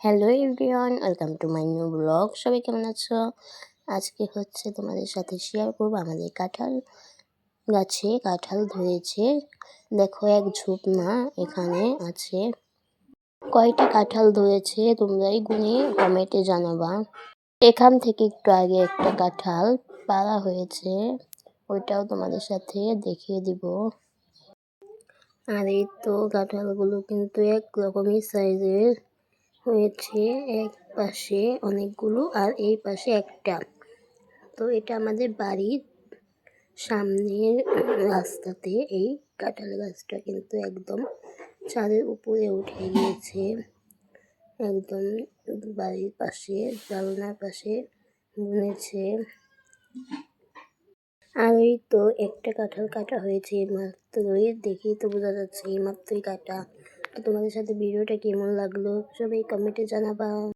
Hello everyone, welcome to my new blog. সবাই কেমন আছো? আজকে তোমাদের সাথে শেয়ার করবো আমাদের কাঁঠাল গাছে কাঁঠাল ধরেছে। দেখো এক ঝোপ না, এখানে আছে কয়টা কাঁঠাল ধরেছে তোমরাই গুনে কমেন্টে জানাবা। এখান থেকে একটু আগে একটা কাঁঠাল পাড়া হয়েছে, ওইটাও তোমাদের সাথে দেখিয়ে দিব। আর এই তো কাঁঠালগুলো কিন্তু এক রকমই সাইজের হয়েছে, এক পাশে অনেকগুলো আর এই পাশে একটা। তো এটা আমাদের বাড়ির সামনের রাস্তাতে এই কাঁঠাল গাছটা কিন্তু একদম ছাদের উপরে উঠে গিয়েছে, একদম বাড়ির পাশে জানলার পাশে বুনেছে। আর এই তো একটা কাঁঠাল কাটা হয়েছে মাত্রই, দেখেই তো বোঝা যাচ্ছে এই মাত্রই কাটা। তো তোমাদের সাথে ভিডিওটা কেমন লাগলো সবাই কমেন্টে জানাবা।